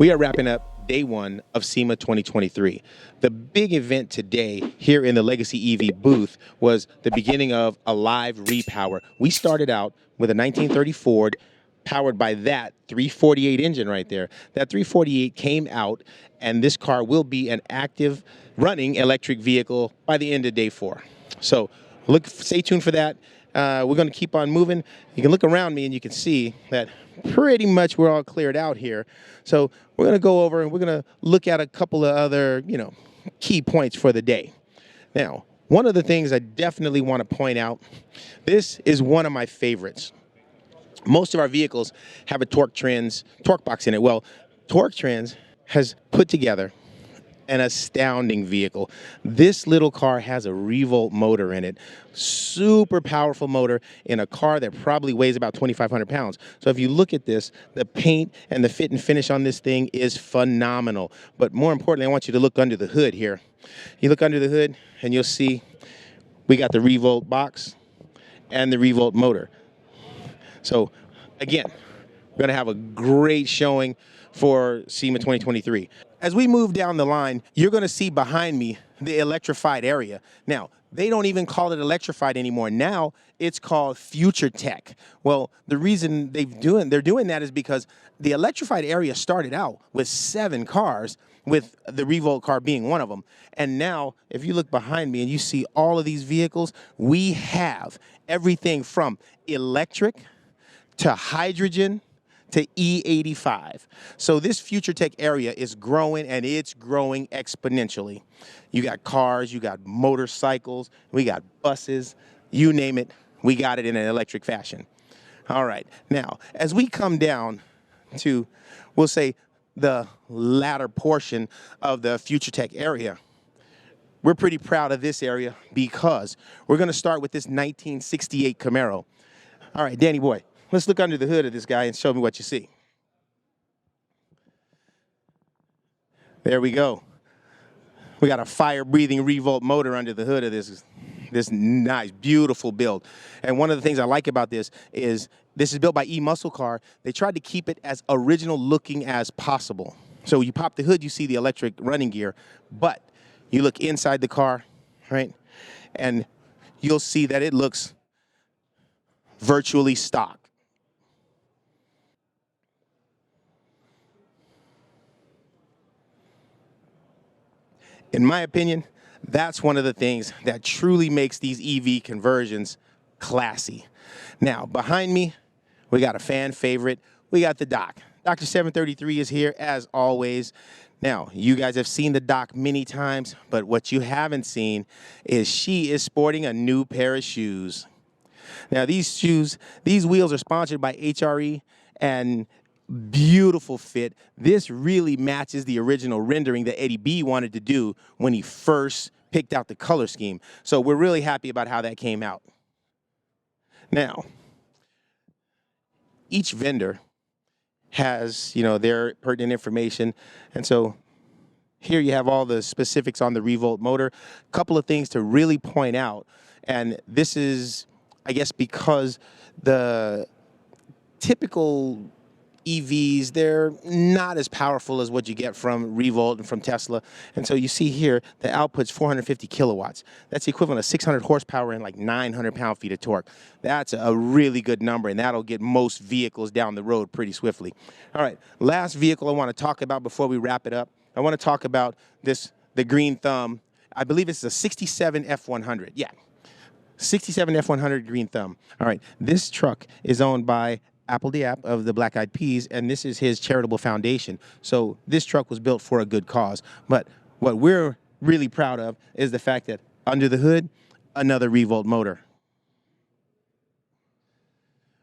We are wrapping up day one of SEMA 2023. The big event today here in the Legacy EV booth was the beginning of a live repower. We started out with a 1930 Ford powered by that 348 engine right there. That 348 came out, and this car will be an active running electric vehicle by the end of day 4. So stay tuned for that. We're going to keep on moving. You can look around me and you can see that pretty much we're all cleared out here. So we're going to go over and we're going to look at a couple of other, key points for the day. Now, one of the things I definitely want to point out, this is one of my favorites. Most of our vehicles have a torque box in it. Well, Torque Trends has put together an astounding vehicle. This little car has a Revolt motor in it. Super powerful motor in a car that probably weighs about 2,500 pounds. So if you look at this, the paint and the fit and finish on this thing is phenomenal. But more importantly, I want you to look under the hood here. You look under the hood and you'll see we got the Revolt box and the Revolt motor. So again, we're going to have a great showing for SEMA 2023. As we move down the line, you're going to see behind me the electrified area. Now, they don't even call it electrified anymore. Now it's called Future Tech. Well, the reason they're doing that is because the electrified area started out with 7 cars, with the Revolt car being one of them. And now, if you look behind me and you see all of these vehicles, we have everything from electric to hydrogen to E85. So this Future Tech area is growing, and it's growing exponentially. You got cars, you got motorcycles, we got buses, you name it, we got it in an electric fashion. All right, now, as we come down to, we'll say, the latter portion of the Future Tech area, we're pretty proud of this area because we're gonna start with this 1968 Camaro. All right, Danny boy, let's look under the hood of this guy and show me what you see. There we go. We got a fire-breathing Revolt motor under the hood of this nice, beautiful build. And one of the things I like about this is built by E-Muscle Car. They tried to keep it as original looking as possible. So you pop the hood, you see the electric running gear, but you look inside the car, right? And you'll see that it looks virtually stock. In my opinion, that's one of the things that truly makes these EV conversions classy. Now, behind me, we got a fan favorite. We got the Doc. Dr. 733 is here, as always. Now, you guys have seen the Doc many times, but what you haven't seen is she is sporting a new pair of shoes. Now, these wheels are sponsored by HRE, and beautiful fit. This really matches the original rendering that Eddie B wanted to do when he first picked out the color scheme. So we're really happy about how that came out. Now, each vendor has, their pertinent information. And so here you have all the specifics on the Revolt motor. A couple of things to really point out. And this is, I guess, because the typical EVs, they're not as powerful as what you get from Revolt and from Tesla. And so you see here, the output's 450 kilowatts. That's the equivalent of 600 horsepower and like 900 pound-feet of torque. That's a really good number, and that'll get most vehicles down the road pretty swiftly. All right, last vehicle I want to talk about before we wrap it up. I want to talk about the Green Thumb. I believe it's a 67 F100. Yeah, 67 F100 Green Thumb. All right, this truck is owned by Apple Diap of the Black Eyed Peas, and this is his charitable foundation. So this truck was built for a good cause. But what we're really proud of is the fact that under the hood, another Revolt motor.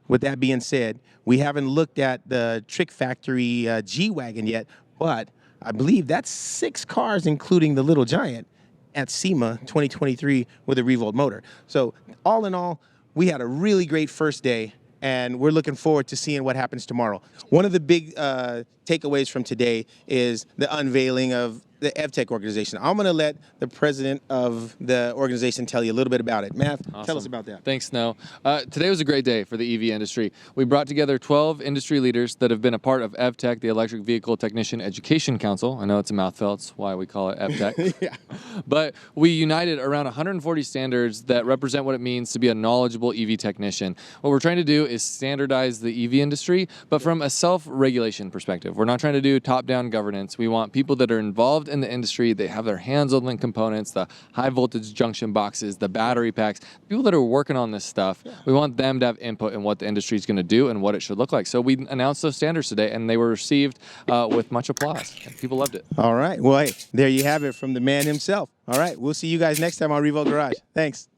With that being said, we haven't looked at the Trick Factory G-Wagon yet, but I believe that's 6 cars, including the Little Giant, at SEMA 2023 with a Revolt motor. So all in all, we had a really great first day, and we're looking forward to seeing what happens tomorrow. One of the big takeaways from today is the unveiling of the EvTech organization. I'm going to let the president of the organization tell you a little bit about it. Matt, Awesome. tell us about that. Thanks, Snow. Today was a great day for the EV industry. We brought together 12 industry leaders that have been a part of EvTech, the Electric Vehicle Technician Education Council. I know it's a mouthful, that's why we call it EvTech. Yeah. But we united around 140 standards that represent what it means to be a knowledgeable EV technician. What we're trying to do is standardize the EV industry, but from a self-regulation perspective. We're not trying to do top-down governance. We want people that are involved in the industry, they have their hands on the components, the high voltage junction boxes, the battery packs, people that are working on this stuff. Yeah. We want them to have input in what the industry is going to do and what it should look like. So we announced those standards today, and they were received with much applause. People loved it. All right. Well, hey, there you have it from the man himself. All right. We'll see you guys next time on Revolt Garage. Thanks.